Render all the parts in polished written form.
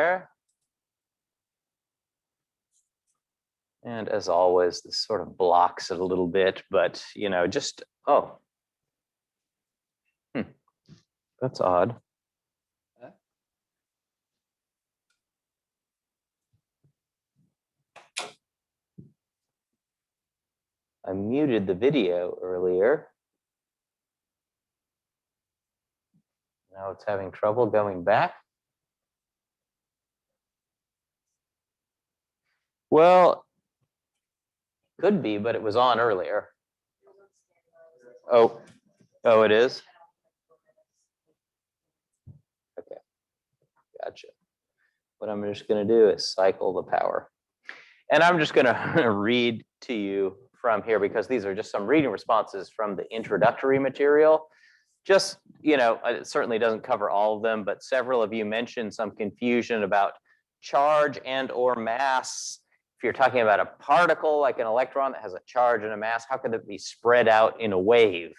there. And as always, this sort of blocks it a little bit, but just, that's odd. I muted the video earlier. Now it's having trouble going back. Well, could be, but it was on earlier. Oh, it is? Okay, gotcha. What I'm just going to do is cycle the power. And I'm just going to read to you from here because these are just some reading responses from the introductory material. Just, it certainly doesn't cover all of them, but several of you mentioned some confusion about charge and or mass. If you're talking about a particle like an electron that has a charge and a mass, how could it be spread out in a wave?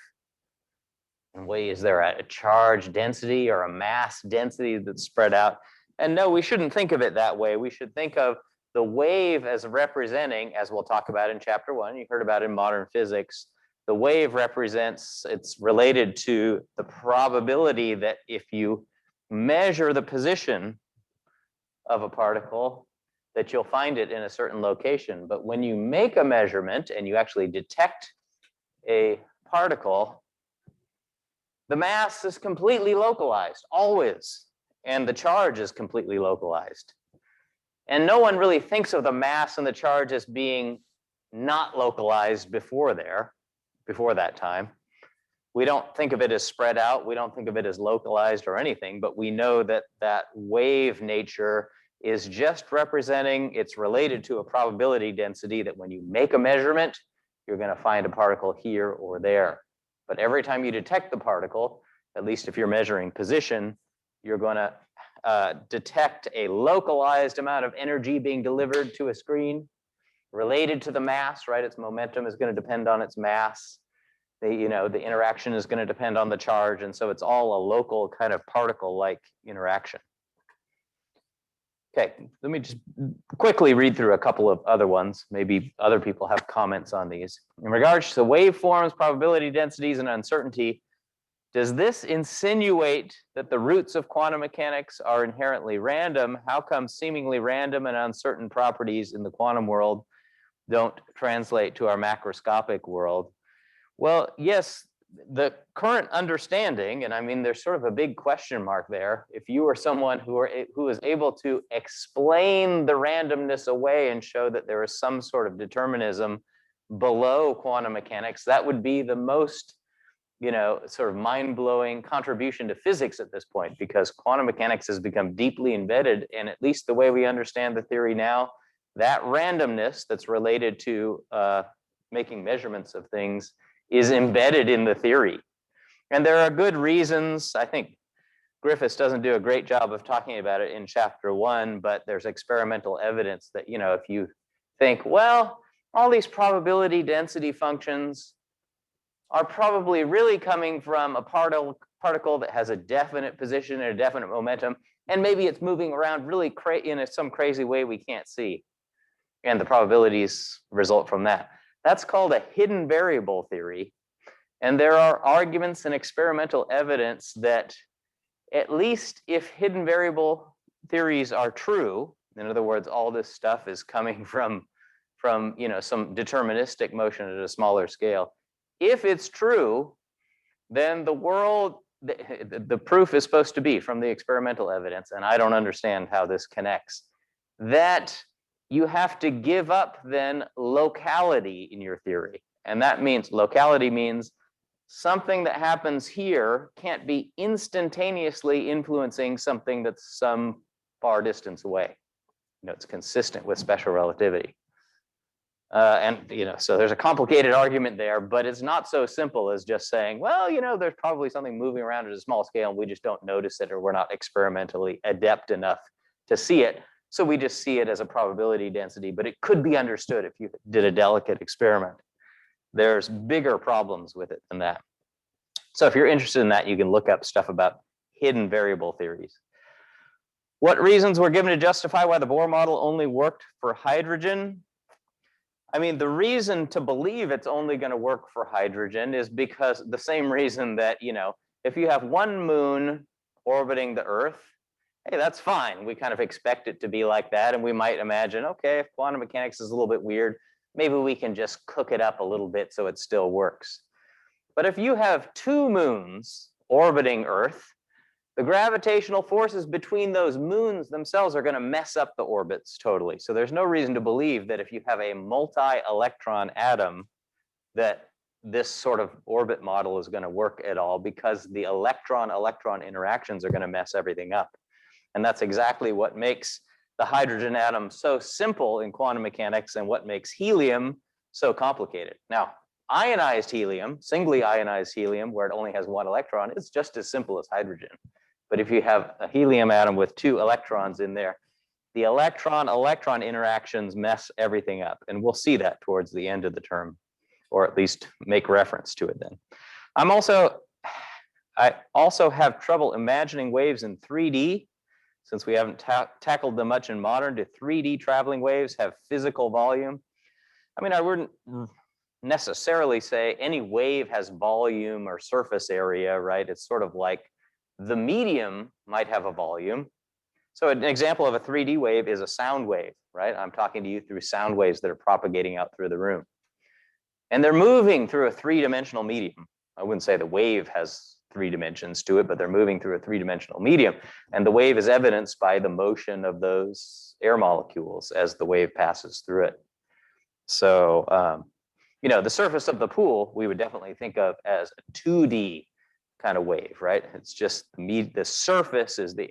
And is there a charge density or a mass density that's spread out? And no, we shouldn't think of it that way. We should think of the wave as representing, as we'll talk about in chapter 1, you heard about in modern physics, the wave represents, it's related to the probability that if you measure the position of a particle, that you'll find it in a certain location. But when you make a measurement and you actually detect a particle, the mass is completely localized, always, and the charge is completely localized. And no one really thinks of the mass and the charge as being not localized before that time. We don't think of it as spread out. We don't think of it as localized or anything, but we know that that wave nature is just representing, it's related to a probability density that when you make a measurement, you're going to find a particle here or there. But every time you detect the particle, at least if you're measuring position, you're going to detect a localized amount of energy being delivered to a screen related to the mass, right? Its momentum is going to depend on its mass. The interaction is going to depend on the charge. And so it's all a local kind of particle-like interaction. Okay, let me just quickly read through a couple of other ones. Maybe other people have comments on these. In regards to waveforms, probability densities, and uncertainty, does this insinuate that the roots of quantum mechanics are inherently random? How come seemingly random and uncertain properties in the quantum world don't translate to our macroscopic world? Well, yes, the current understanding, and I mean, there's sort of a big question mark there. If you are someone who is able to explain the randomness away and show that there is some sort of determinism below quantum mechanics, that would be the most sort of mind-blowing contribution to physics at this point, because quantum mechanics has become deeply embedded, and at least the way we understand the theory now, that randomness that's related to making measurements of things is embedded in the theory. And there are good reasons. I think Griffiths doesn't do a great job of talking about it in chapter 1, but there's experimental evidence that, if you think, well, all these probability density functions are probably really coming from a particle that has a definite position and a definite momentum, and maybe it's moving around really in some crazy way we can't see, and the probabilities result from that. That's called a hidden variable theory, and there are arguments and experimental evidence that at least if hidden variable theories are true, in other words, all this stuff is coming from some deterministic motion at a smaller scale. If it's true, then the world, the proof is supposed to be from the experimental evidence, and I don't understand how this connects, that you have to give up then locality in your theory. And that means, locality means something that happens here can't be instantaneously influencing something that's some far distance away. It's consistent with special relativity. So there's a complicated argument there, but it's not so simple as just saying, well, there's probably something moving around at a small scale and we just don't notice it, or we're not experimentally adept enough to see it. So we just see it as a probability density, but it could be understood if you did a delicate experiment. There's bigger problems with it than that. So if you're interested in that, you can look up stuff about hidden variable theories. What reasons were given to justify why the Bohr model only worked for hydrogen? I mean, the reason to believe it's only going to work for hydrogen is because the same reason that, if you have one moon orbiting the Earth, hey, that's fine. We kind of expect it to be like that. And we might imagine, okay, if quantum mechanics is a little bit weird, maybe we can just cook it up a little bit so it still works. But if you have two moons orbiting Earth, the gravitational forces between those moons themselves are going to mess up the orbits totally. So there's no reason to believe that if you have a multi-electron atom, that this sort of orbit model is going to work at all, because the electron-electron interactions are going to mess everything up. And that's exactly what makes the hydrogen atom so simple in quantum mechanics and what makes helium so complicated. Now, ionized helium, singly ionized helium, where it only has one electron, is just as simple as hydrogen. But if you have a helium atom with two electrons in there, the electron-electron interactions mess everything up. And we'll see that towards the end of the term, or at least make reference to it then. I also have trouble imagining waves in 3D, since we haven't tackled them much in modern. Do 3D traveling waves have physical volume? I mean, I wouldn't necessarily say any wave has volume or surface area, right? It's sort of like the medium might have a volume. So an example of a 3D wave is a sound wave, right? I'm talking to you through sound waves that are propagating out through the room. And they're moving through a three-dimensional medium. I wouldn't say the wave has 3 dimensions to it, but they're moving through a 3-dimensional medium. And the wave is evidenced by the motion of those air molecules as the wave passes through it. So, the surface of the pool, we would definitely think of as a 2D kind of wave, right? It's just the surface is the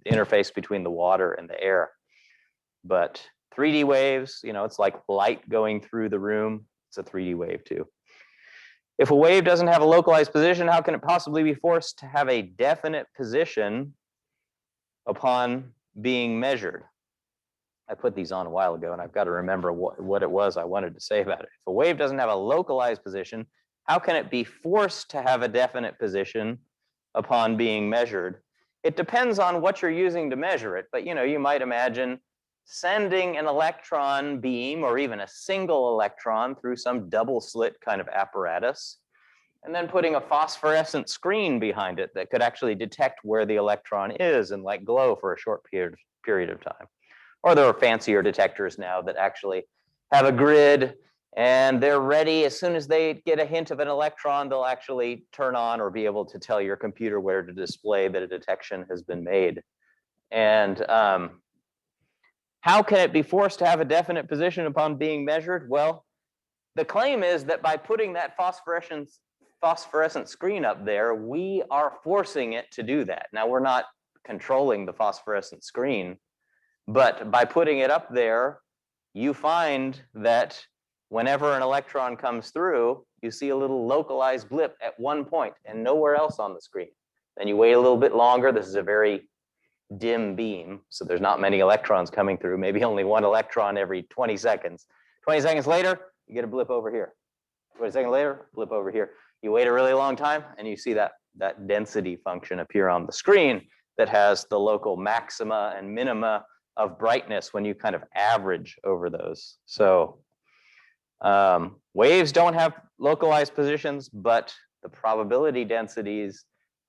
interface between the water and the air. But 3D waves, it's like light going through the room. It's a 3D wave too. If a wave doesn't have a localized position, how can it possibly be forced to have a definite position upon being measured? I put these on a while ago, and I've got to remember what it was I wanted to say about it. If a wave doesn't have a localized position, how can it be forced to have a definite position upon being measured? It depends on what you're using to measure it, but you might imagine sending an electron beam or even a single electron through some double slit kind of apparatus, and then putting a phosphorescent screen behind it that could actually detect where the electron is and like glow for a short period of time. Or there are fancier detectors now that actually have a grid, and they're ready. As soon as they get a hint of an electron, they'll actually turn on or be able to tell your computer where to display that a detection has been made. And how can it be forced to have a definite position upon being measured? Well, the claim is that by putting that phosphorescent screen up there, we are forcing it to do that. Now, we're not controlling the phosphorescent screen, but by putting it up there, you find that whenever an electron comes through, you see a little localized blip at one point and nowhere else on the screen. Then you wait a little bit longer. This is a very dim beam, so there's not many electrons coming through, maybe only one electron every 20 seconds. 20 seconds later, you get a blip over here. 20 seconds later, blip over here. You wait a really long time, and you see that density function appear on the screen that has the local maxima and minima of brightness when you kind of average over those. So waves don't have localized positions, but the probability densities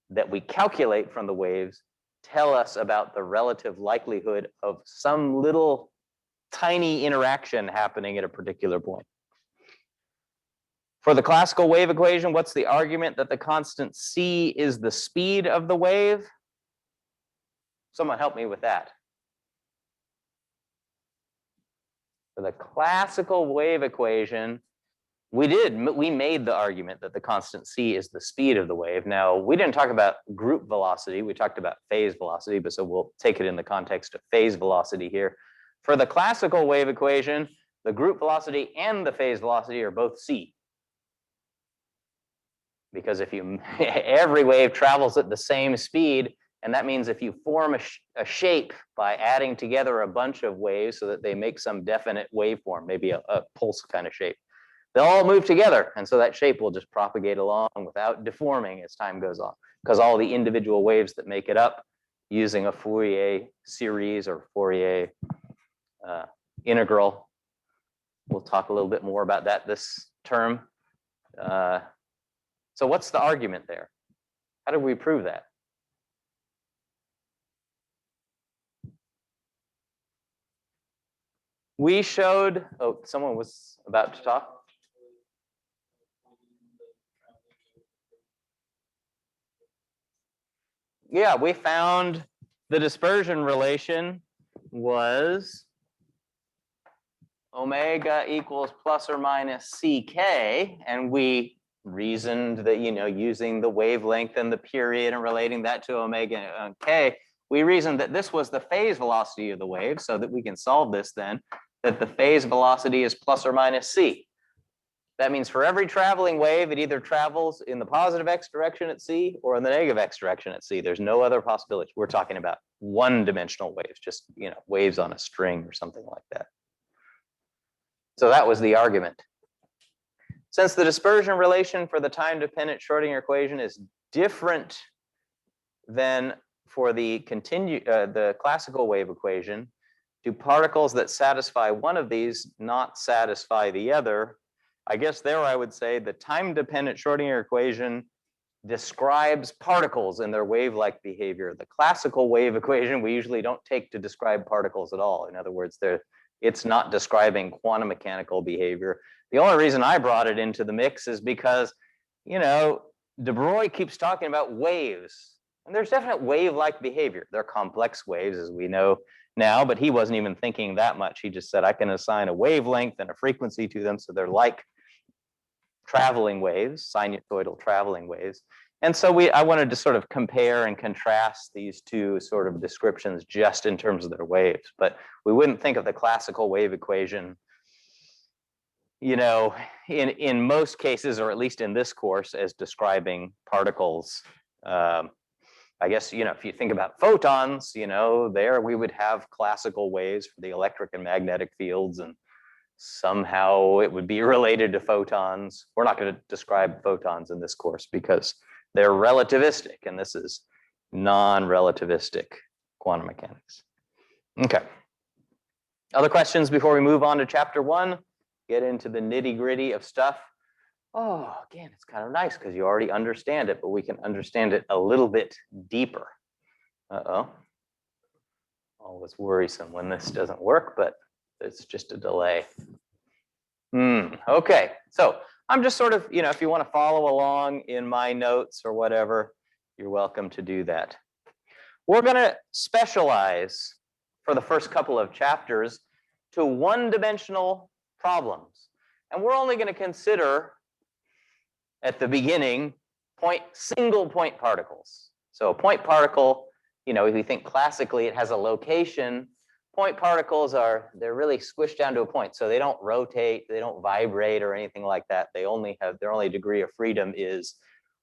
that we calculate from the waves tell us about the relative likelihood of some little tiny interaction happening at a particular point. For the classical wave equation, what's the argument that the constant c is the speed of the wave? Someone help me with that. For the classical wave equation, we made the argument that the constant c is the speed of the wave. Now, we didn't talk about group velocity. We talked about phase velocity, but so we'll take it in the context of phase velocity here. For the classical wave equation, the group velocity and the phase velocity are both c. Because if every wave travels at the same speed, and that means if you form a shape by adding together a bunch of waves so that they make some definite waveform, maybe a pulse kind of shape, they'll all move together, and so that shape will just propagate along without deforming as time goes on, because all the individual waves that make it up using a Fourier series or Fourier integral. We'll talk a little bit more about that this term. So what's the argument there? How did we prove that? We showed, oh, someone was about to talk. Yeah, we found the dispersion relation was omega equals plus or minus ck, and we reasoned that, using the wavelength and the period and relating that to omega k, we reasoned that this was the phase velocity of the wave, so that we can solve this then, that the phase velocity is plus or minus c. That means for every traveling wave, it either travels in the positive x direction at c or in the negative x direction at c. There's no other possibility. We're talking about one-dimensional waves, just waves on a string or something like that. So that was the argument. Since the dispersion relation for the time-dependent Schrodinger equation is different than for the classical wave equation, do particles that satisfy one of these not satisfy the other? I guess there I would say the time-dependent Schrodinger equation describes particles and their wave-like behavior. The classical wave equation we usually don't take to describe particles at all. In other words, it's not describing quantum mechanical behavior. The only reason I brought it into the mix is because, de Broglie keeps talking about waves, and there's definite wave-like behavior. They're complex waves, as we know now, but he wasn't even thinking that much. He just said, I can assign a wavelength and a frequency to them, so they're like traveling waves, sinusoidal traveling waves. And so I wanted to sort of compare and contrast these two sort of descriptions just in terms of their waves. But we wouldn't think of the classical wave equation, in most cases, or at least in this course, as describing particles. I guess, if you think about photons, there we would have classical waves for the electric and magnetic fields, and somehow it would be related to photons. We're not going to describe photons in this course because they're relativistic, and this is non-relativistic quantum mechanics. Okay. Other questions before we move on to chapter 1? Get into the nitty-gritty of stuff. Oh, again, it's kind of nice because you already understand it, but we can understand it a little bit deeper. Uh-oh. Always worrisome when this doesn't work, but it's just a delay. Okay, so I'm just sort of, if you want to follow along in my notes or whatever, you're welcome to do that. We're going to specialize for the first couple of chapters to one-dimensional problems. And we're only going to consider, at the beginning, single point particles. So a point particle, if you think classically, it has a location. Point particles they're really squished down to a point. So they don't rotate, they don't vibrate or anything like that. Their only degree of freedom is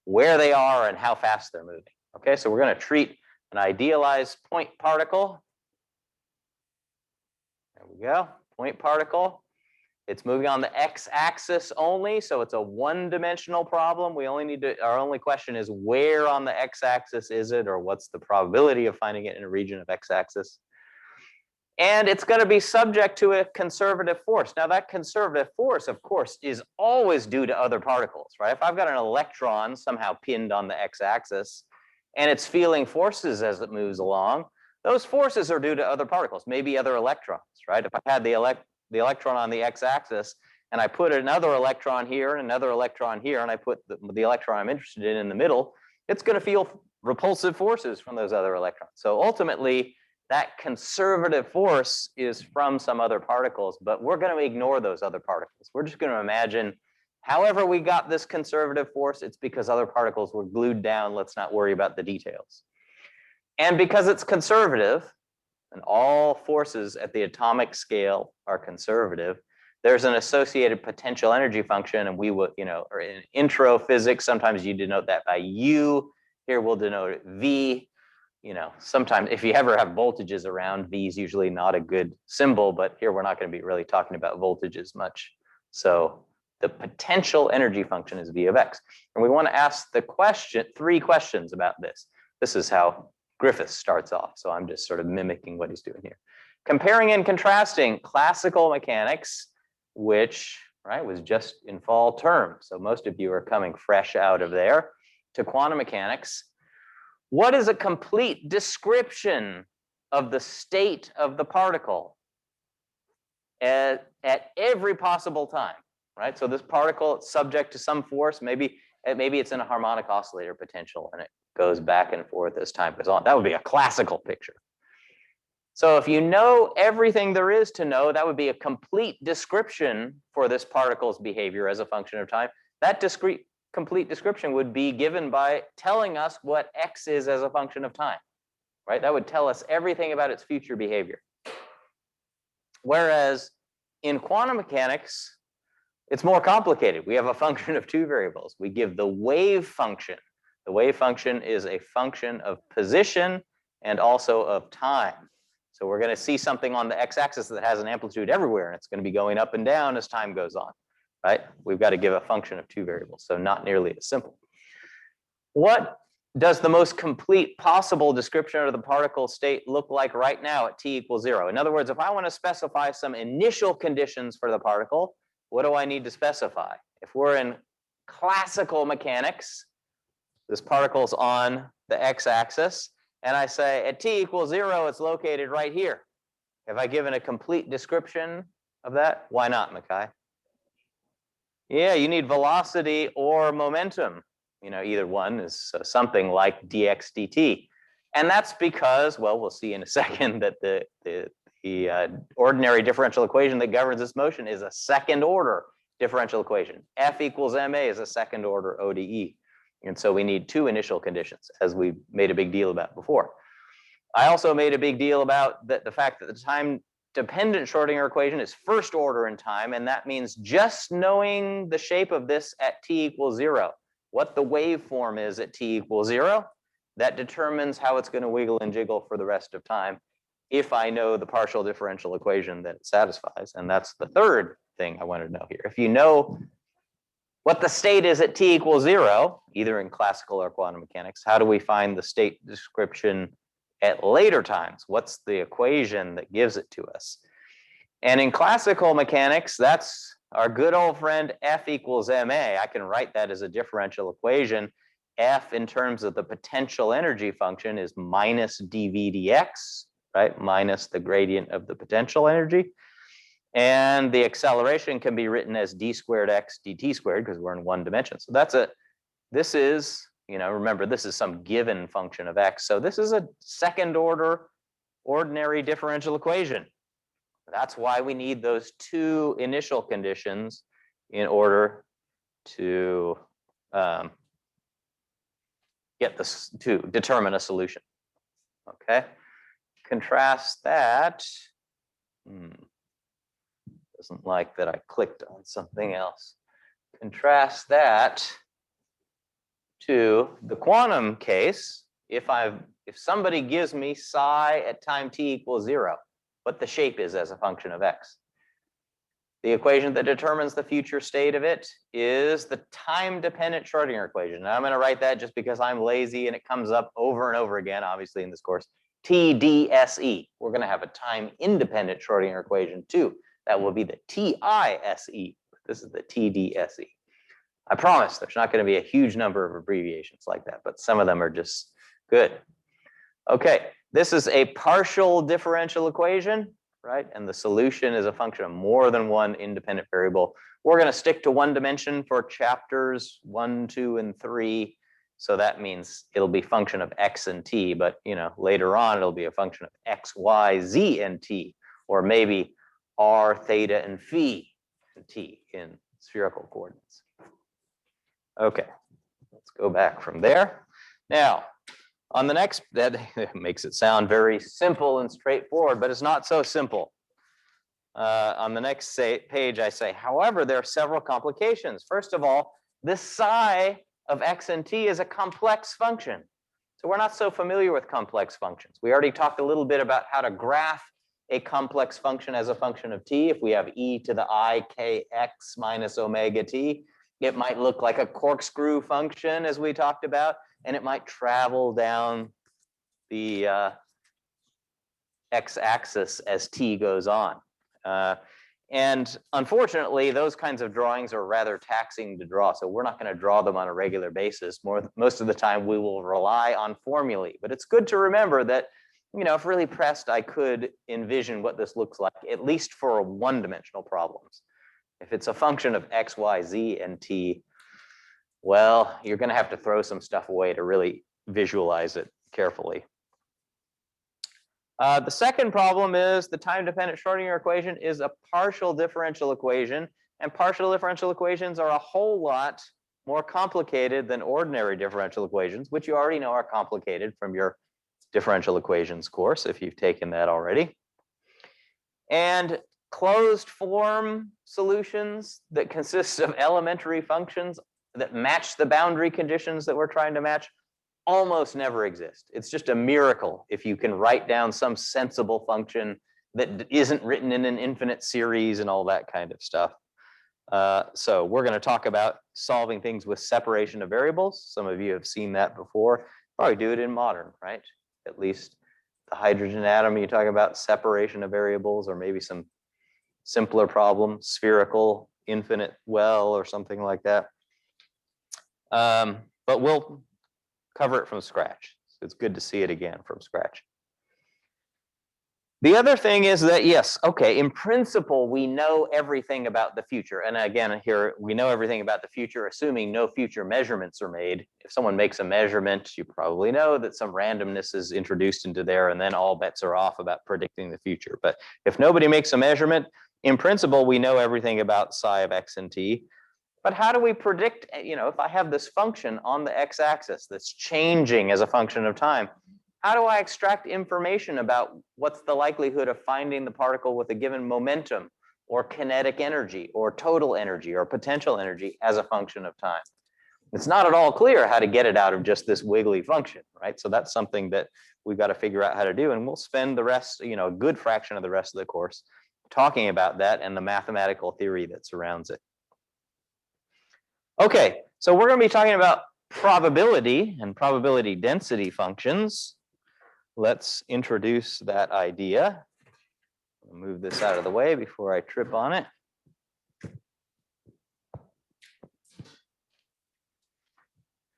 where they are and how fast they're moving. Okay, so we're going to treat an idealized point particle. There we go, point particle. It's moving on the x-axis only, so it's a one-dimensional problem. Our only question is where on the x-axis is it, or what's the probability of finding it in a region of x-axis? And it's going to be subject to a conservative force. Now, that conservative force, of course, is always due to other particles, right? If I've got an electron somehow pinned on the x-axis, and it's feeling forces as it moves along, those forces are due to other particles, maybe other electrons, right? If I had the electron on the x-axis, and I put another electron here and another electron here, and I put the electron I'm interested in the middle, it's going to feel repulsive forces from those other electrons. So ultimately, that conservative force is from some other particles, but we're going to ignore those other particles. We're just going to imagine, however we got this conservative force, it's because other particles were glued down. Let's not worry about the details. And because it's conservative, and all forces at the atomic scale are conservative, there's an associated potential energy function, and we will, or in intro physics, sometimes you denote that by U. Here we'll denote it V. Sometimes if you ever have voltages around, V is usually not a good symbol, but here we're not going to be really talking about voltages much. So the potential energy function is V of x. And we want to ask the question, 3 questions about this. This is how Griffiths starts off, so I'm just sort of mimicking what he's doing here. Comparing and contrasting classical mechanics, which was just in fall term, so most of you are coming fresh out of there, to quantum mechanics. What is a complete description of the state of the particle at every possible time, right? So this particle is subject to some force, maybe it's in a harmonic oscillator potential and it goes back and forth as time goes on. That would be a classical picture. So if you know everything there is to know, that would be a complete description for this particle's behavior as a function of time. That complete description would be given by telling us what x is as a function of time, right? That would tell us everything about its future behavior. Whereas in quantum mechanics, it's more complicated. We have a function of two variables. We give the wave function. The wave function is a function of position and also of time. So we're going to see something on the x-axis that has an amplitude everywhere, and it's going to be going up and down as time goes on, right? We've got to give a function of two variables, so not nearly as simple. What does the most complete possible description of the particle state look like right now at t equals 0? In other words, if I want to specify some initial conditions for the particle, what do I need to specify? If we're in classical mechanics, this particle's on the x-axis, and I say at t equals 0, it's located right here. Have I given a complete description of that? Why not, Mackay? Yeah, you need velocity or momentum. Either one is something like dx dt. And that's because, well, we'll see in a second that the ordinary differential equation that governs this motion is a second order differential equation. F equals ma is a second order ODE. And so we need two initial conditions, as we made a big deal about before. I also made a big deal about the fact that the time-dependent Schrodinger equation is first order in time, and that means just knowing the shape of this at t equals 0, what the waveform is at t equals 0, that determines how it's going to wiggle and jiggle for the rest of time if I know the partial differential equation that it satisfies. And that's the third thing I wanted to know here. If you know what the state is at t equals 0, either in classical or quantum mechanics, how do we find the state description at later times? What's the equation that gives it to us? And in classical mechanics, that's our good old friend F equals ma. I can write that as a differential equation. F in terms of the potential energy function is minus dv dx, right? Minus the gradient of the potential energy. And the acceleration can be written as d squared x dt squared because we're in one dimension. So this is, remember, this is some given function of x. So this is a second order ordinary differential equation. That's why we need those two initial conditions in order to to determine a solution. Okay, contrast that. Doesn't like that I clicked on something else. Contrast that to the quantum case. If somebody gives me psi at time t equals 0, what the shape is as a function of x. The equation that determines the future state of it is the time-dependent Schrodinger equation. And I'm going to write that just because I'm lazy and it comes up over and over again, obviously, in this course. TDSE. We're going to have a time-independent Schrodinger equation too. That will be the TISE. This is the TDSE. I promise there's not going to be a huge number of abbreviations like that, but some of them are just good. Okay, this is a partial differential equation, right? And the solution is a function of more than one independent variable. We're going to stick to one dimension for chapters 1, 2, and 3. So that means it'll be function of x and t, but later on it'll be a function of x, y, z, and t, or maybe r, theta, and phi and t in spherical coordinates. Okay, let's go back from there. Now, on the next, that makes it sound very simple and straightforward, but it's not so simple. On the next page, I say, however, there are several complications. First of all, this psi of x and t is a complex function. So we're not so familiar with complex functions. We already talked a little bit about how to graph a complex function as a function of t. If we have e to the I kx minus omega t, it might look like a corkscrew function, as we talked about, and it might travel down the x-axis as t goes on. And unfortunately, those kinds of drawings are rather taxing to draw. So we're not going to draw them on a regular basis. Most of the time, we will rely on formulae. But it's good to remember that, if really pressed, I could envision what this looks like, at least for one-dimensional problems. If it's a function of x, y, z, and t, well, you're going to have to throw some stuff away to really visualize it carefully. The second problem is the time-dependent Schrodinger equation is a partial differential equation, and partial differential equations are a whole lot more complicated than ordinary differential equations, which you already know are complicated from your differential equations course, if you've taken that already. And closed form solutions that consist of elementary functions that match the boundary conditions that we're trying to match almost never exist. It's just a miracle if you can write down some sensible function that isn't written in an infinite series and all that kind of stuff. So we're going to talk about solving things with separation of variables. Some of you have seen that before. Probably do it in modern, right? At least the hydrogen atom, you talk about separation of variables, or maybe some simpler problem, spherical infinite well or something like that. But we'll cover it from scratch. So it's good to see it again from scratch. The other thing is that, yes, okay, in principle, we know everything about the future. And again, here, we know everything about the future, assuming no future measurements are made. If someone makes a measurement, you probably know that some randomness is introduced into there, and then all bets are off about predicting the future. But if nobody makes a measurement, in principle, we know everything about psi of x and t. But how do we predict, if I have this function on the x-axis that's changing as a function of time, how do I extract information about what's the likelihood of finding the particle with a given momentum or kinetic energy or total energy or potential energy as a function of time? It's not at all clear how to get it out of just this wiggly function, right? So that's something that we've got to figure out how to do. And we'll spend the rest, a good fraction of the rest of the course talking about that and the mathematical theory that surrounds it. Okay, so we're going to be talking about probability and probability density functions. Let's introduce that idea. I'll move this out of the way before I trip on it.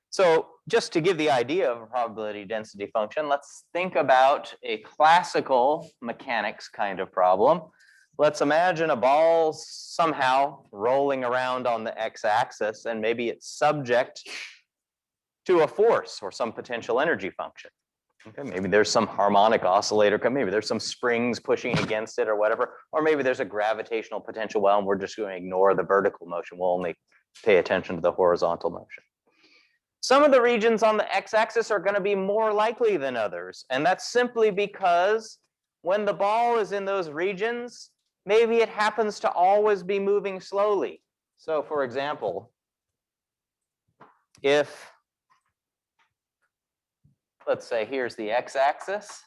So just to give the idea of a probability density function, let's think about a classical mechanics kind of problem. Let's imagine a ball somehow rolling around on the x-axis, and maybe it's subject to a force or some potential energy function. Okay, maybe there's some harmonic oscillator, maybe there's some springs pushing against it or whatever, or maybe there's a gravitational potential well, and we're just going to ignore the vertical motion. We'll only pay attention to the horizontal motion. Some of the regions on the x-axis are going to be more likely than others, and that's simply because when the ball is in those regions, maybe it happens to always be moving slowly. So for example, if, let's say here's the x-axis,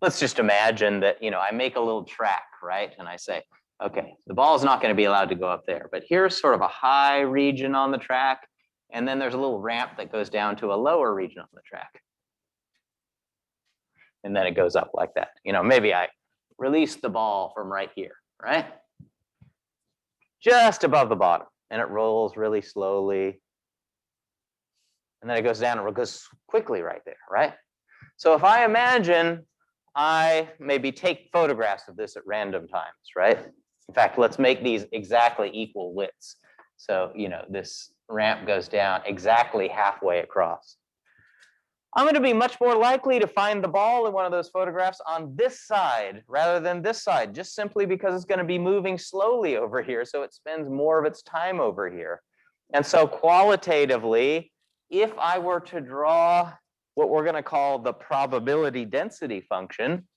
let's just imagine that, I make a little track, right? And I say, okay, the ball is not going to be allowed to go up there, but here's sort of a high region on the track, and then there's a little ramp that goes down to a lower region on the track. And then it goes up like that. Maybe I release the ball from right here, right? Just above the bottom, and it rolls really slowly. And then it goes down and it goes quickly right there, right? So if I imagine I maybe take photographs of this at random times, right? In fact, let's make these exactly equal widths. So, this ramp goes down exactly halfway across. I'm going to be much more likely to find the ball in one of those photographs on this side rather than this side, just simply because it's going to be moving slowly over here, so it spends more of its time over here. And so qualitatively, if I were to draw what we're going to call the probability density function,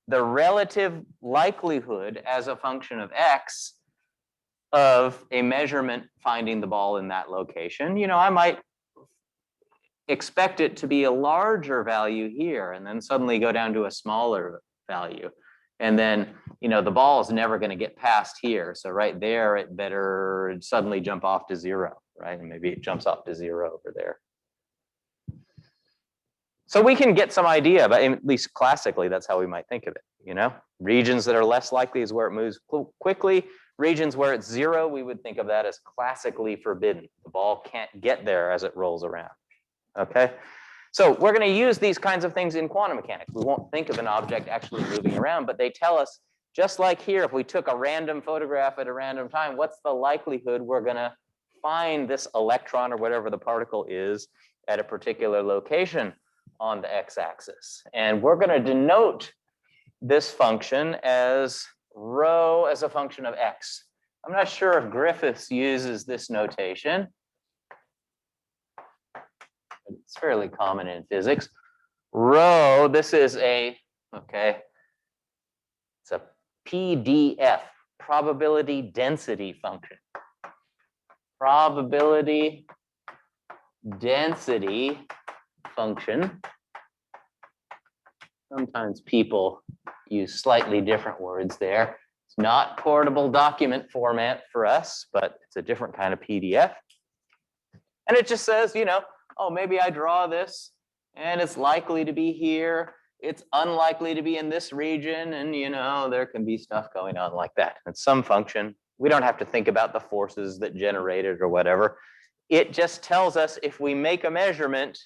the relative likelihood as a function of x of a measurement finding the ball in that location, I might expect it to be a larger value here and then suddenly go down to a smaller value. And then, the ball is never going to get past here. So right there, it better suddenly jump off to 0, right? And maybe it jumps off to 0 over there. So we can get some idea, but at least classically, that's how we might think of it. You know, regions that are less likely is where it moves quickly. Regions where it's zero, we would think of that as classically forbidden. The ball can't get there as it rolls around. Okay, so we're going to use these kinds of things in quantum mechanics. We won't think of an object actually moving around, but they tell us, just like here, if we took a random photograph at a random time, what's the likelihood we're going to find this electron or whatever the particle is at a particular location on the x-axis. And we're going to denote this function as rho as a function of x. I'm not sure if Griffiths uses this notation. It's fairly common in physics. Rho, this is a, okay, it's a PDF, probability density function. Probability density function. Sometimes people use slightly different words there. It's not portable document format for us, but it's a different kind of PDF. And it just says, you know, oh, maybe I draw this and it's likely to be here. It's unlikely to be in this region. And, you know, there can be stuff going on like that. It's some function. We don't have to think about the forces that generate it or whatever. It just tells us if we make a measurement,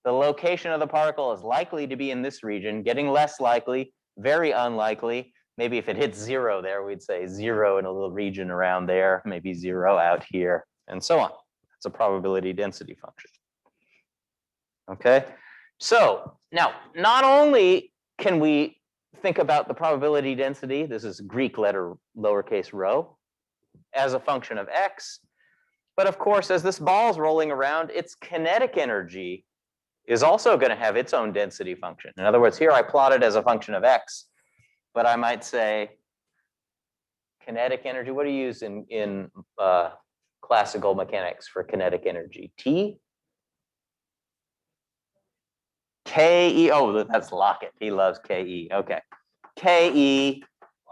the location of the particle is likely to be in this region, getting less likely, very unlikely. Maybe if it hits zero there, we'd say zero in a little region around there, maybe zero out here, and so on. It's a probability density function. Okay, so now not only can we think about the probability density, this is Greek letter lowercase rho, as a function of x, but of course, as this ball's rolling around, its kinetic energy is also going to have its own density function. In other words, here I plot it as a function of x, but I might say kinetic energy. What do you use in classical mechanics for kinetic energy? T? Ke. Oh, that's Lockett. He loves Ke. Okay. Ke.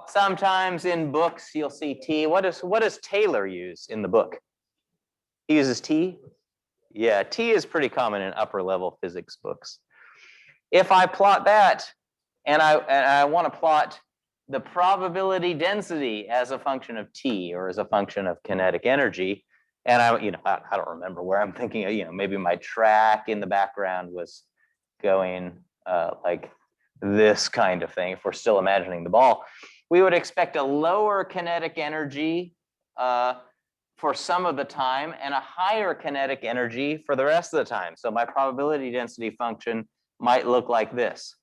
Sometimes in books you'll see T. What does Taylor use in the book? He uses T. Yeah, T is pretty common in upper level physics books. If I plot that and I want to plot the probability density as a function of T or as a function of kinetic energy, and I don't remember where I'm thinking of, maybe my track in the background was going like this kind of thing. If we're still imagining the ball, we would expect a lower kinetic energy for some of the time and a higher kinetic energy for the rest of the time. So my probability density function might look like this.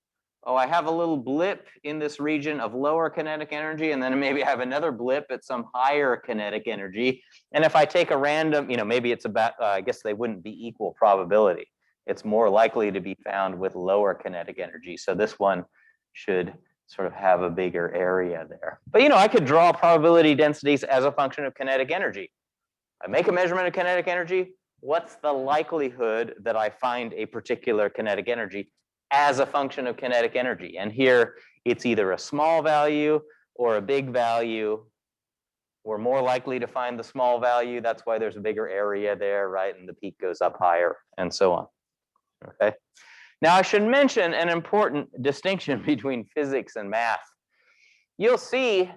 Oh, I have a little blip in this region of lower kinetic energy, and then maybe I have another blip at some higher kinetic energy. And if I take a random, maybe it's about, I guess they wouldn't be equal probability. It's more likely to be found with lower kinetic energy. So this one should sort of have a bigger area there. But, I could draw probability densities as a function of kinetic energy. I make a measurement of kinetic energy. What's the likelihood that I find a particular kinetic energy as a function of kinetic energy? And here it's either a small value or a big value. We're more likely to find the small value. That's why there's a bigger area there, right? And the peak goes up higher and so on. Okay. Now I should mention an important distinction between physics and math. You'll see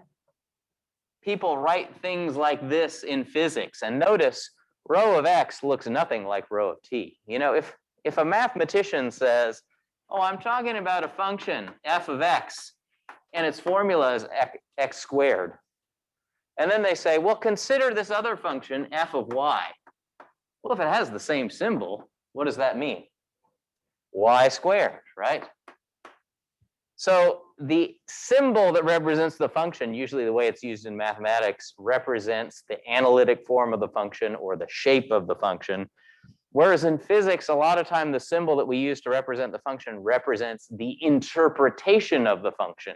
people write things like this in physics, and notice rho of x looks nothing like rho of t. If a mathematician says, oh, I'm talking about a function f of x and its formula is x squared, and then they say, well, consider this other function f of y. Well, if it has the same symbol, what does that mean? Y squared, right? So the symbol that represents the function, usually the way it's used in mathematics, represents the analytic form of the function or the shape of the function. Whereas in physics, a lot of time the symbol that we use to represent the function represents the interpretation of the function.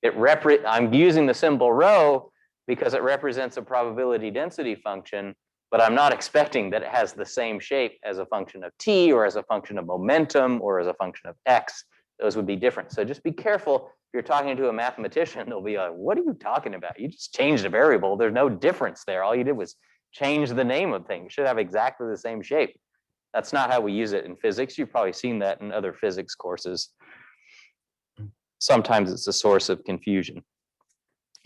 I'm using the symbol rho because it represents a probability density function, but I'm not expecting that it has the same shape as a function of t or as a function of momentum or as a function of x. Those would be different. So just be careful. If you're talking to a mathematician, they'll be like, what are you talking about? You just changed a variable. There's no difference there. All you did was change the name of things. You should have exactly the same shape. That's not how we use it in physics. You've probably seen that in other physics courses. Sometimes it's a source of confusion.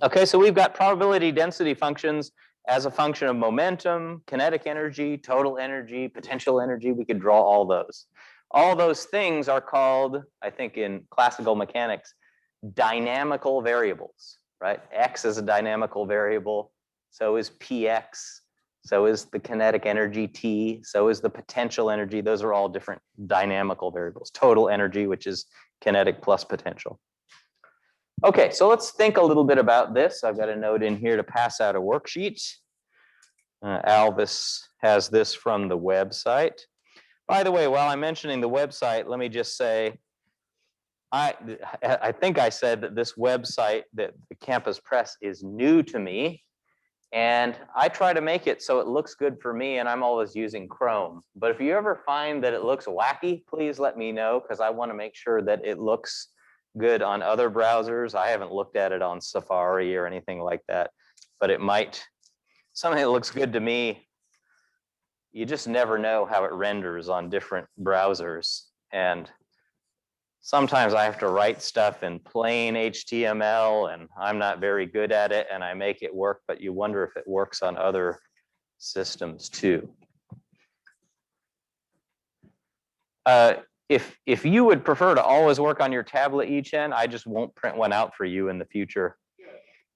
Okay, so we've got probability density functions as a function of momentum, kinetic energy, total energy, potential energy. We could draw all those. All those things are called, I think in classical mechanics, dynamical variables, right? X is a dynamical variable, so is px, so is the kinetic energy T, so is the potential energy. Those are all different dynamical variables. Total energy, which is kinetic plus potential. Okay, so let's think a little bit about this. I've got a note in here to pass out a worksheet. Alvis has this from the website. By the way, while I'm mentioning the website, let me just say, I think I said that this website, that the Campus Press, is new to me. And I try to make it so it looks good for me, and I'm always using Chrome. But if you ever find that it looks wacky, please let me know, because I want to make sure that it looks good on other browsers. I haven't looked at it on Safari or anything like that, but it might, something that looks good to me, you just never know how it renders on different browsers. And sometimes I have to write stuff in plain HTML, and I'm not very good at it, and I make it work, but you wonder if it works on other systems too. If you would prefer to always work on your tablet, Yichen, I just won't print one out for you in the future.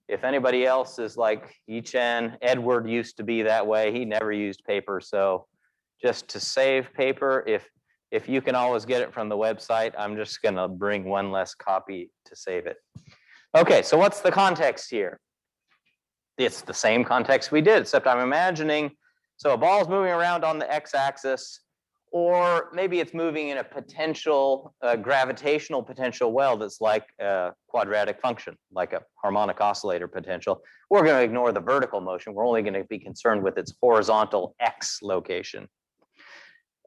If anybody else is like Yichen, Edward used to be that way. He never used paper. So just to save paper, if you can always get it from the website, I'm just going to bring one less copy to save it. Okay, so what's the context here? It's the same context we did, except I'm imagining, so a ball's moving around on the x-axis, or maybe it's moving in a potential, gravitational potential well that's like a quadratic function, like a harmonic oscillator potential. We're going to ignore the vertical motion. We're only going to be concerned with its horizontal x location.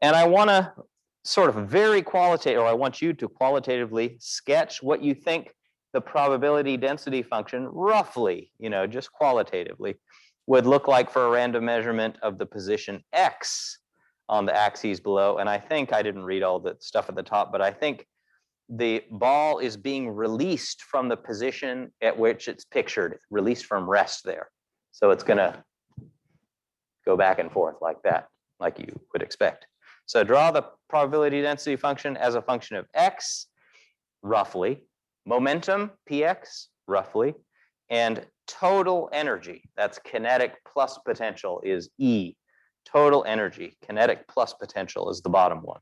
And I want to sort of very qualitative, or I want you to qualitatively sketch what you think the probability density function roughly, just qualitatively, would look like for a random measurement of the position x on the axes below. And I think, I didn't read all the stuff at the top, but I think the ball is being released from the position at which it's pictured, released from rest there. So it's going to go back and forth like that, like you would expect. So draw the probability density function as a function of x, roughly, momentum, px, roughly, and total energy, that's kinetic plus potential, is E. Total energy, kinetic plus potential, is the bottom one.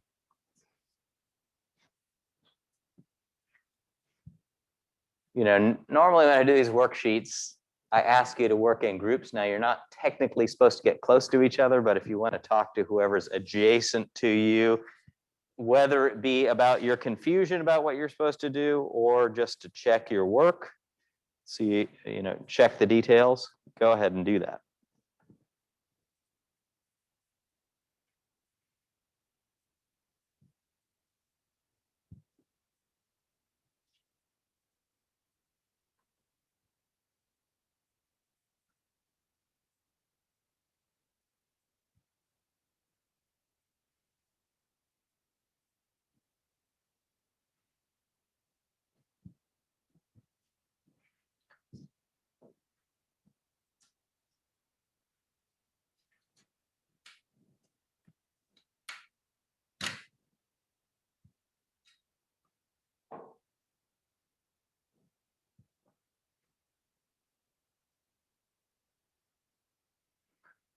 Normally when I do these worksheets, I ask you to work in groups. Now, you're not technically supposed to get close to each other, but if you want to talk to whoever's adjacent to you, whether it be about your confusion about what you're supposed to do, or just to check your work, see, check the details, go ahead and do that.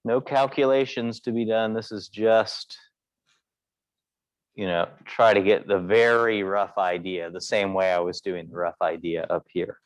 No calculations to be done. This is just, try to get the very rough idea, the same way I was doing the rough idea up here.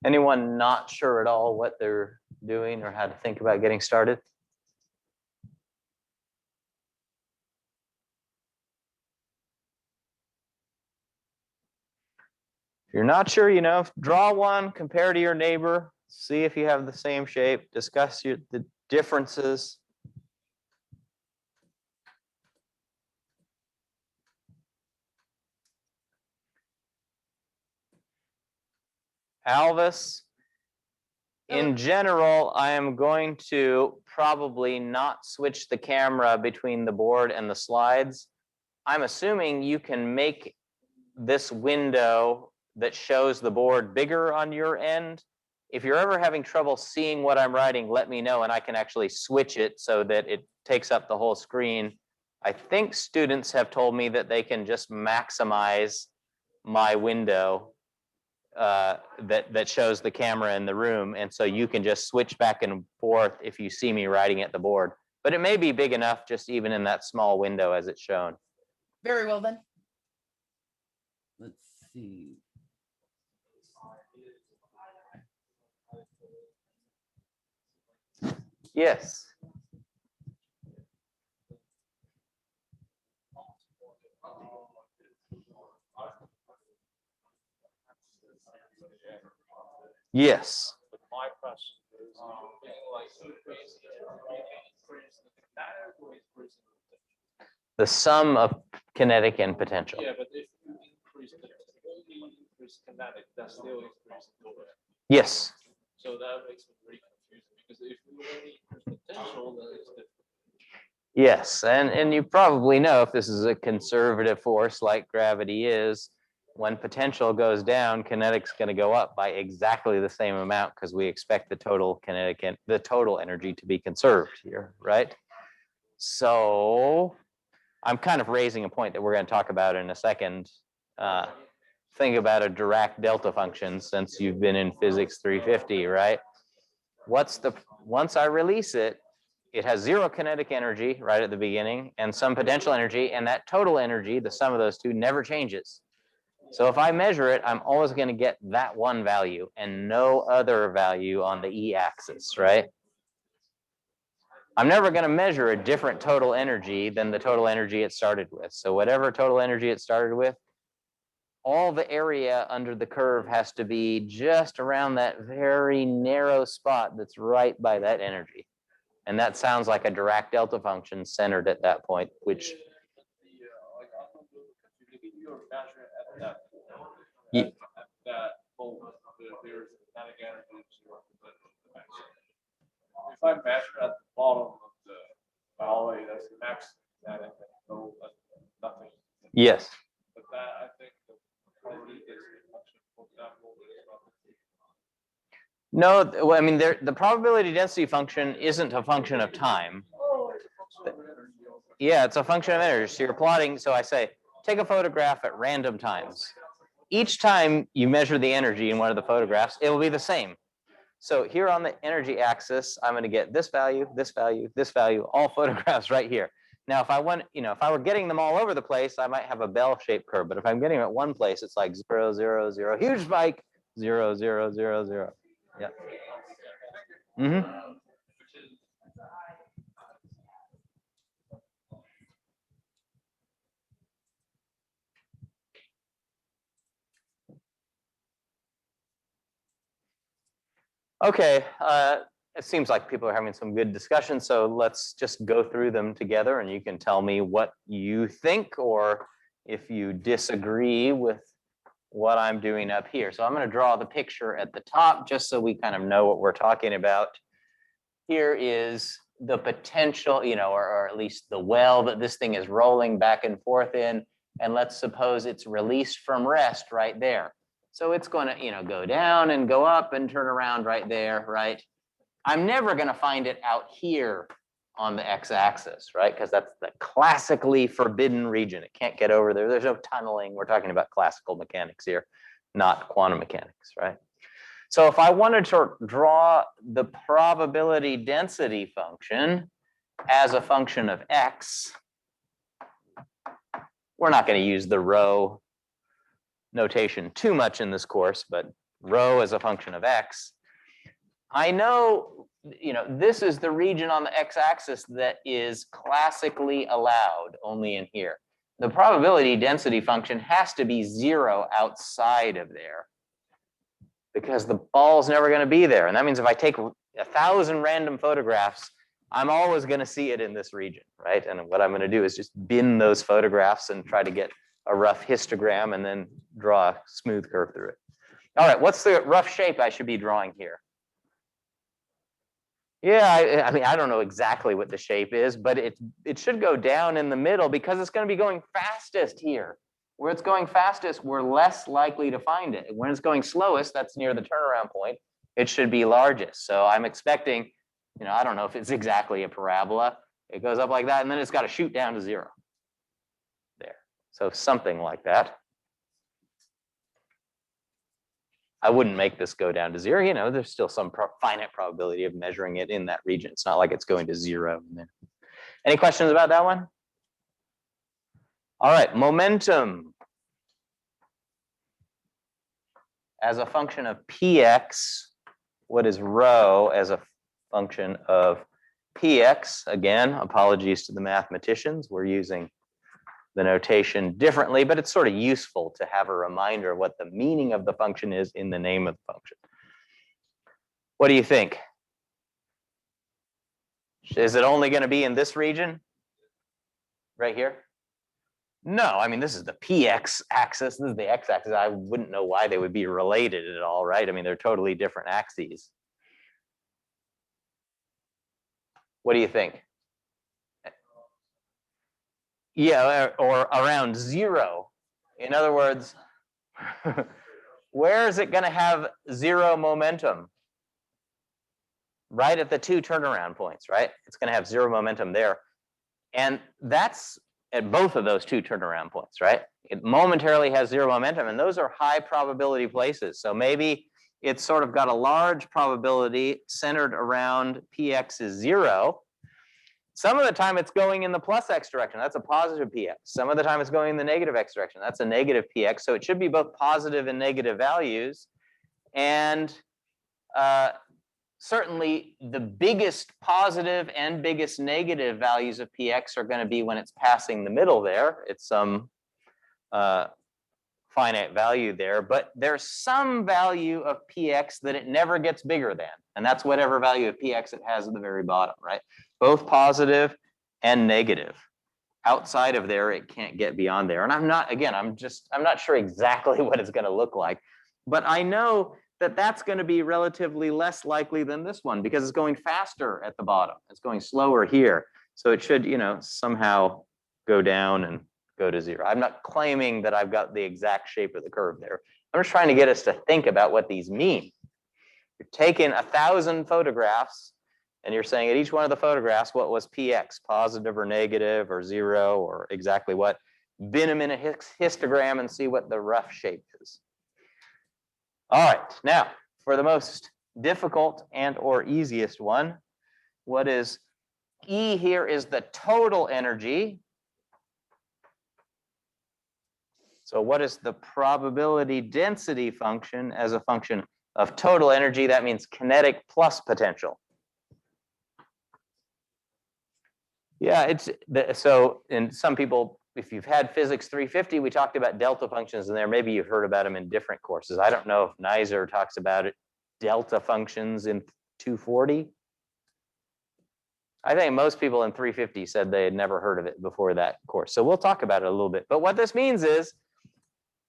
Anyone not sure at all what they're doing or how to think about getting started? If you're not sure, draw one, compare to your neighbor, see if you have the same shape, discuss the differences. Alvis, in general, I am going to probably not switch the camera between the board and the slides. I'm assuming you can make this window that shows the board bigger on your end. If you're ever having trouble seeing what I'm writing, let me know and I can actually switch it so that it takes up the whole screen. I think students have told me that they can just maximize my window that shows the camera in the room, and so you can just switch back and forth if you see me writing at the board. But it may be big enough just even in that small window as it's shown. Very well then. Let's see. Yes. Yes. My question is, The sum of kinetic and potential. yeah, but if you increase kinetic, that's still increase torque. Yes. So that makes me very confusing because if you only increase potential, then it's different. Yes, and you probably know if this is a conservative force like gravity is, when potential goes down, kinetic's going to go up by exactly the same amount because we expect the total kinetic and the total energy to be conserved here, right? So I'm kind of raising a point that we're going to talk about in a second. Think about a Dirac delta function since you've been in physics 350, right? Once I release it, it has zero kinetic energy right at the beginning and some potential energy, and that total energy, the sum of those two, never changes. So if I measure it, I'm always going to get that one value and no other value on the e-axis, right? I'm never going to measure a different total energy than the total energy it started with. So whatever total energy it started with, all the area under the curve has to be just around that very narrow spot that's right by that energy. And that sounds like a Dirac delta function centered at that point, which There's kinetic energy. If I measure at the bottom of the valley, that's the max kinetic, so that's nothing. yes. But that I think the probability density function, for example, is not. No, well, I mean, the probability density function isn't a function of time. Yeah, it's a function of energy. So you're plotting, so I say, take a photograph at random times. Each time you measure the energy in one of the photographs, it will be the same. So here on the energy axis, I'm going to get this value, this value, this value, all photographs right here. Now, if I want, if I were getting them all over the place, I might have a bell-shaped curve. But if I'm getting them at one place, it's like 0, 0, 0, huge spike, 0, 0, 0, 0. Yeah. Mm-hmm. Okay, it seems like people are having some good discussions, so let's just go through them together and you can tell me what you think or if you disagree with what I'm doing up here. So I'm going to draw the picture at the top just so we kind of know what we're talking about. Here is the potential, or at least the well that this thing is rolling back and forth in, and let's suppose it's released from rest right there. So it's going to, go down and go up and turn around right there, right? I'm never going to find it out here on the x-axis, right? Because that's the classically forbidden region. It can't get over there. There's no tunneling. We're talking about classical mechanics here, not quantum mechanics, right? So if I wanted to draw the probability density function as a function of x, we're not going to use the rho notation too much in this course, but rho as a function of x. I know, this is the region on the x-axis that is classically allowed only in here. the probability density function has to be 0 outside of there, because the ball's never going to be there. And that means if I take 1,000 random photographs, I'm always going to see it in this region, right? And what I'm going to do is just bin those photographs and try to get a rough histogram and then draw a smooth curve through it. All right, what's the rough shape I should be drawing here? Yeah, I mean, I don't know exactly what the shape is, but it should go down in the middle because it's going to be going fastest here. Where it's going fastest, we're less likely to find it. When it's going slowest, that's near the turnaround point, it should be largest. So I'm expecting, I don't know if it's exactly a parabola. It goes up like that, and then it's got to shoot down to 0. There. So something like that. I wouldn't make this go down to 0. There's still some finite probability of measuring it in that region. It's not like it's going to 0. Any questions about that one? All right, momentum as a function of px. What is rho as a function of px? Again, apologies to the mathematicians. We're using the notation differently, but it's sort of useful to have a reminder of what the meaning of the function is in the name of the function. What do you think? Is it only going to be in this region? Right here? No, I mean, this is the px axis. This is the x-axis. I wouldn't know why they would be related at all, right? I mean, they're totally different axes. What do you think? Yeah, or around 0. In other words, where is it going to have 0 momentum? Right at the 2 turnaround points, right? It's going to have 0 momentum there. And that's at both of those 2 turnaround points, right? It momentarily has 0 momentum, and those are high probability places. So maybe it's sort of got a large probability centered around px is 0. Some of the time it's going in the plus x direction. That's a positive px. Some of the time it's going in the negative x direction. That's a negative px. So it should be both positive and negative values. And certainly the biggest positive and biggest negative values of px are going to be when it's passing the middle there. It's some finite value there, but there's some value of px that it never gets bigger than, and that's whatever value of px it has at the very bottom, right? Both positive and negative. Outside of there, it can't get beyond there. And I'm not sure exactly what it's going to look like, but I know that that's going to be relatively less likely than this one because it's going faster at the bottom. It's going slower here. So it should, somehow go down and go to 0. I'm not claiming that I've got the exact shape of the curve there. I'm just trying to get us to think about what these mean. You're taking 1,000 photographs and you're saying at each one of the photographs, what was px, positive or negative or 0 or exactly what? Bin them in a histogram and see what the rough shape is. All right, now for the most difficult and or easiest one, what is E here is the total energy. So what is the probability density function as a function of total energy? That means kinetic plus potential. Yeah, so in some people, if you've had physics 350, we talked about delta functions in there. Maybe you've heard about them in different courses. I don't know if Neiser talks about it, delta functions in 240. I think most people in 350 said they had never heard of it before that course. So we'll talk about it a little bit. But what this means is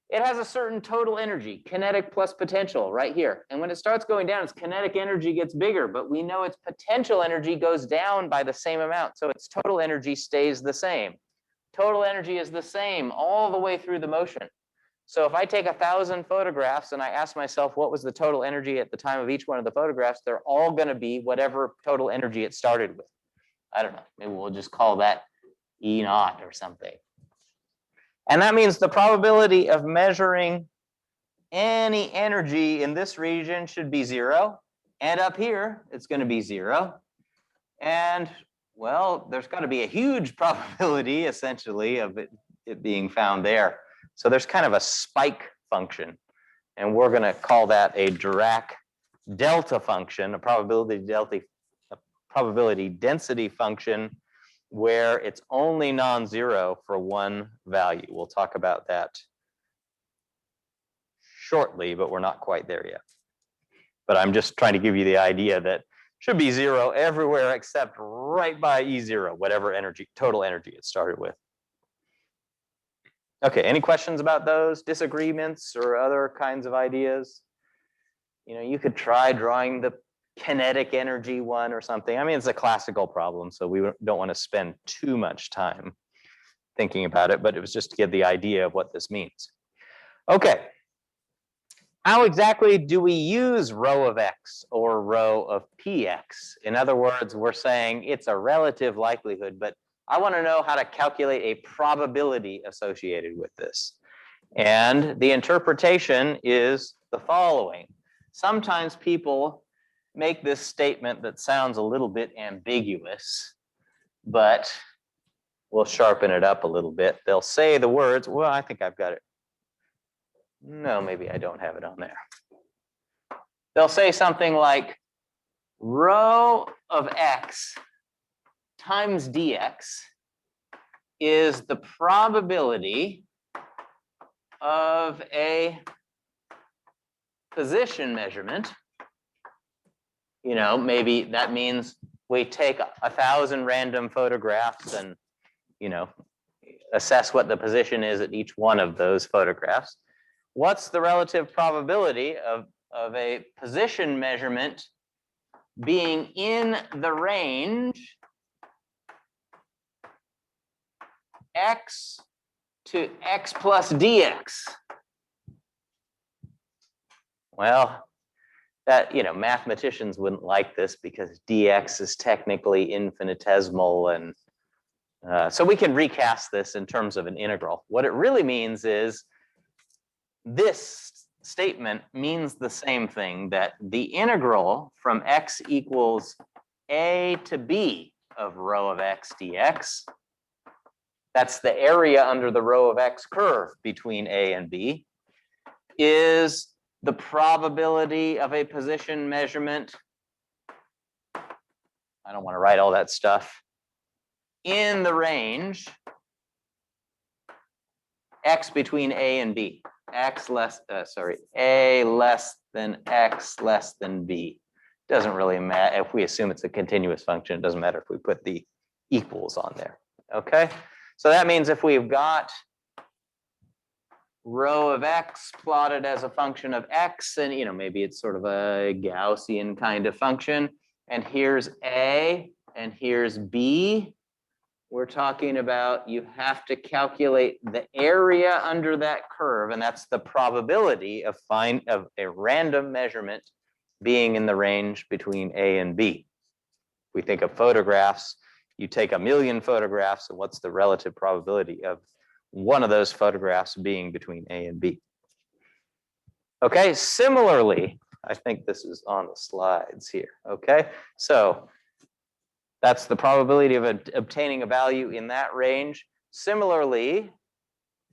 it has a certain total energy, kinetic plus potential right here. And when it starts going down, its kinetic energy gets bigger, but we know its potential energy goes down by the same amount. So its total energy stays the same. Total energy is the same all the way through the motion. So if I take 1,000 photographs and I ask myself what was the total energy at the time of each one of the photographs, they're all going to be whatever total energy it started with. I don't know, maybe we'll just call that E naught or something. And that means the probability of measuring any energy in this region should be 0. And up here, it's going to be 0. And well, there's got to be a huge probability, essentially, of it being found there. So there's kind of a spike function. And we're going to call that a Dirac delta function, a probability density function where it's only non-zero for one value. We'll talk about that shortly, but we're not quite there yet. But I'm just trying to give you the idea that should be zero everywhere except right by E0, whatever energy, total energy it started with. Okay, any questions about those, disagreements or other kinds of ideas? You know, you could try drawing the kinetic energy one or something. I mean, it's a classical problem, so we don't want to spend too much time thinking about it, but it was just to get the idea of what this means. Okay. How exactly do we use rho of x or rho of px? In other words, we're saying it's a relative likelihood, but I want to know how to calculate a probability associated with this. And the interpretation is the following. Sometimes people make this statement that sounds a little bit ambiguous, but we'll sharpen it up a little bit. They'll say the words, well, I think I've got it. No, maybe I don't have it on there. They'll say something like rho of x times dx is the probability of a position measurement. You know, maybe that means we take 1,000 random photographs and, you know, assess what the position is at each one of those photographs. What's the relative probability of a position measurement being in the range x to x plus dx? Well, that, you know, mathematicians wouldn't like this because dx is technically infinitesimal, and so we can recast this in terms of an integral. What it really means is this statement means the same thing, that the integral from x equals a to b of rho of x dx, that's the area under the rho of x curve between a and b, is the probability of a position measurement. I don't want to write all that stuff. In the range x between a and b. A less than x less than b. Doesn't really matter if we assume it's a continuous function. It doesn't matter if we put the equals on there. Okay, so that means if we've got rho of x plotted as a function of x, and you know, maybe it's sort of a Gaussian kind of function, and here's a and here's b. We're talking about you have to calculate the area under that curve, and that's the probability of a random measurement being in the range between A and B. We think of photographs, you take 1,000,000 photographs, and what's the relative probability of one of those photographs being between A and B? Okay, similarly, I think this is on the slides here. Okay, so that's the probability of obtaining a value in that range. Similarly,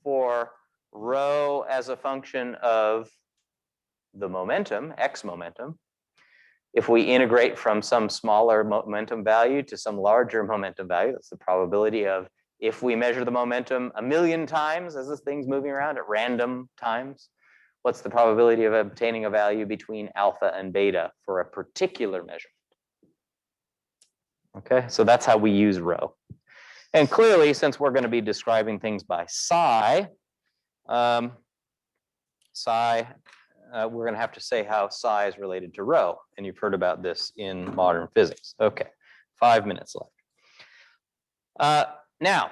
for rho as a function of the momentum, x momentum, if we integrate from some smaller momentum value to some larger momentum value, that's the probability of, if we measure the momentum 1,000,000 times as this thing's moving around at random times, what's the probability of obtaining a value between alpha and beta for a particular measure? Okay, so that's how we use rho. And clearly, since we're going to be describing things by psi, we're going to have to say how psi is related to rho. And you've heard about this in modern physics. Okay, 5 minutes left. Now,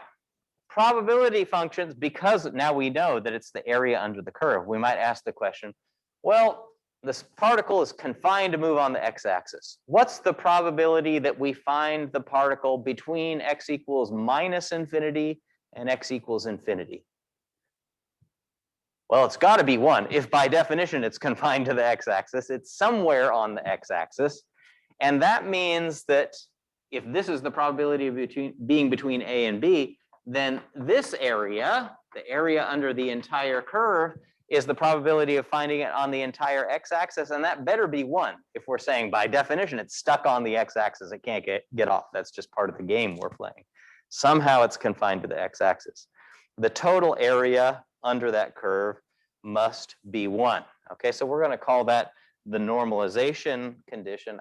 probability functions, because now we know that it's the area under the curve, we might ask the question, well, this particle is confined to move on the x-axis. What's the probability that we find the particle between x equals minus infinity and x equals infinity? Well, it's got to be 1. If by definition it's confined to the x-axis, it's somewhere on the x-axis. And that means that if this is the probability of being between A and B, then this area, the area under the entire curve, is the probability of finding it on the entire x-axis, and that better be 1. If we're saying by definition it's stuck on the x-axis, it can't get off. That's just part of the game we're playing. Somehow it's confined to the x-axis. The total area under that curve must be 1. Okay, so we're going to call that the normalization condition.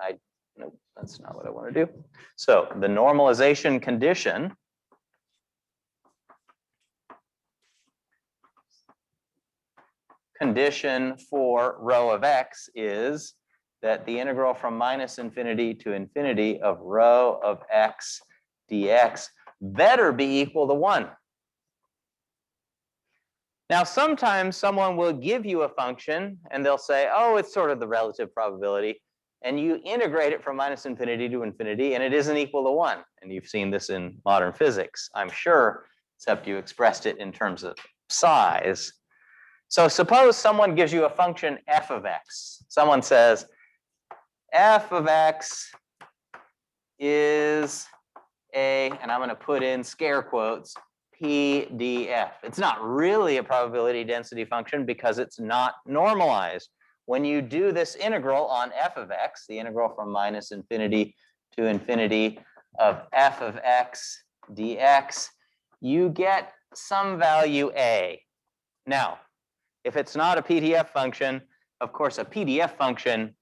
No, that's not what I want to do. So the normalization condition for rho of x is that the integral from minus infinity to infinity of rho of x dx better be equal to 1. Now, sometimes someone will give you a function and they'll say, oh, it's sort of the relative probability. And you integrate it from minus infinity to infinity, and it isn't equal to 1. And you've seen this in modern physics, I'm sure, except you expressed it in terms of size. So suppose someone gives you a function f of x. Someone says, f of x is a, and I'm going to put in scare quotes, PDF. It's not really a probability density function because it's not normalized. When you do this integral on f of x, the integral from minus infinity to infinity of f of x dx, you get some value a. Now, if it's not a PDF function, of course, a PDF function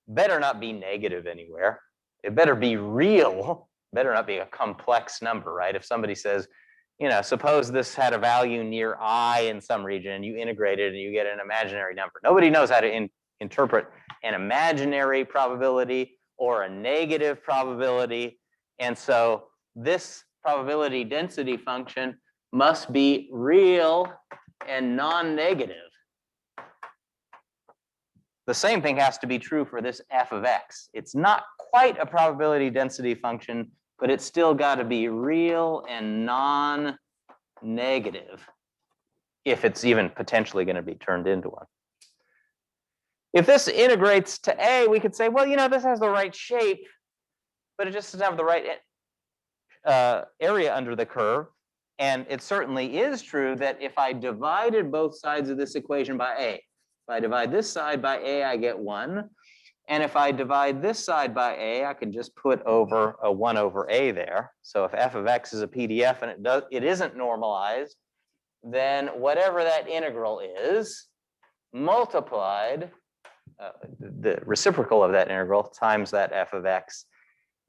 better not be negative anywhere. It better be real, better not be a complex number, right? If somebody says, you know, suppose this had a value near I in some region and you integrate it and you get an imaginary number. Nobody knows how to interpret an imaginary probability or a negative probability. And so this probability density function must be real and non-negative. The same thing has to be true for this f of x. It's not quite a probability density function, but it's still got to be real and non-negative if it's even potentially going to be turned into one. If this integrates to a, we could say, well, you know, this has the right shape, but it just doesn't have the right area under the curve. And it certainly is true that if I divided both sides of this equation by a, if I divide this side by a, I get 1. And if I divide this side by a, I can just put over a 1 over a there. So if f of x is a PDF and it isn't normalized, then whatever that integral is multiplied, the reciprocal of that integral times that f of x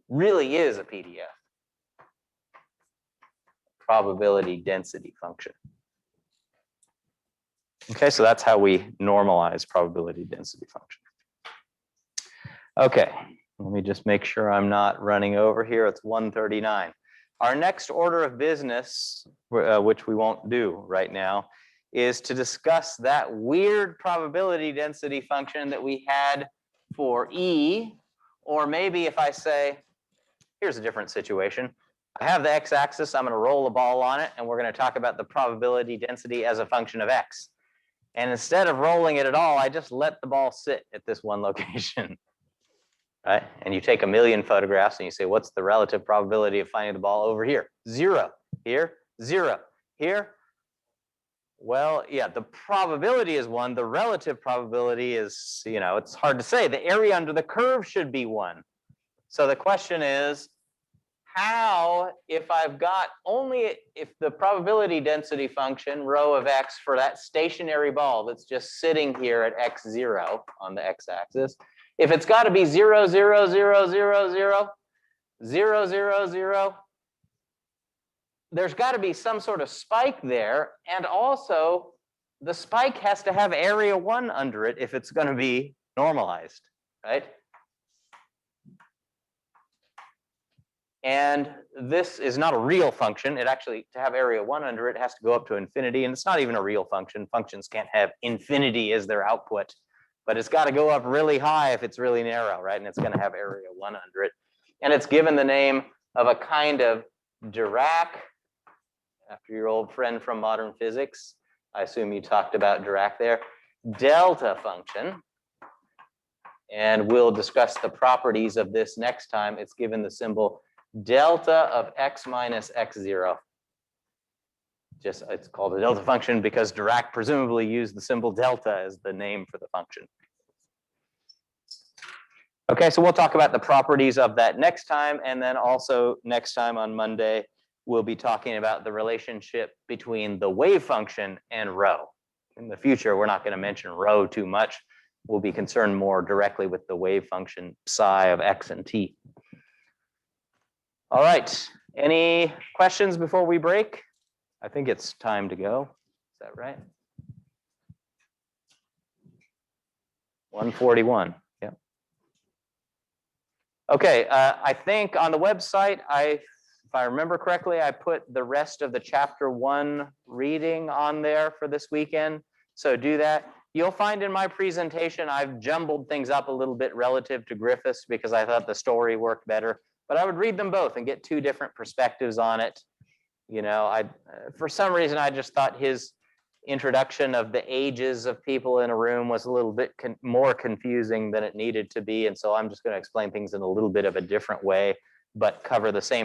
really is a PDF. Probability density function. Okay, so that's how we normalize probability density function. Okay, let me just make sure I'm not running over here. It's 1:39. Our next order of business, which we won't do right now, is to discuss that weird probability density function that we had for E, or maybe if I say, here's a different situation. I have the x-axis, I'm going to roll a ball on it, and we're going to talk about the probability density as a function of x. And instead of rolling it at all, I just let the ball sit at this one location. Right? And you take 1,000,000 photographs and you say, what's the relative probability of finding the ball over here? 0. Here, 0. Here. Well, yeah, the probability is 1. The relative probability is, you know, it's hard to say. The area under the curve should be 1. So the question is, how, if I've got only, if the probability density function, rho of x, for that stationary ball that's just sitting here at x0 on the x-axis, if it's got to be 0, 0, 0, 0, 0, 0, 0, 0, there's got to be some sort of spike there. And also, the spike has to have area 1 under it if it's going to be normalized, right? And this is not a real function. It actually, to have area 1 under it, has to go up to infinity. And it's not even a real function. Functions can't have infinity as their output. But it's got to go up really high if it's really narrow, right? And it's going to have area 1 under it. And it's given the name of a kind of Dirac, after your old friend from modern physics. I assume you talked about Dirac there. Delta function. And we'll discuss the properties of this next time. It's given the symbol delta of x minus x0. Just, it's called a delta function because Dirac presumably used the symbol delta as the name for the function. Okay, so we'll talk about the properties of that next time, and then also next time on Monday, we'll be talking about the relationship between the wave function and rho. In the future, we're not going to mention rho too much. We'll be concerned more directly with the wave function psi of x and t. All right, any questions before we break? I think it's time to go. Is that right? 1:41, yeah. Okay, I think on the website, if I remember correctly, I put the rest of the chapter 1 reading on there for this weekend. So do that. You'll find in my presentation, I've jumbled things up a little bit relative to Griffiths because I thought the story worked better. But I would read them both and get 2 different perspectives on it. You know, for some reason, I just thought his introduction of the ages of people in a room was a little bit more confusing than it needed to be. And so I'm just going to explain things in a little bit of a different way, but cover the same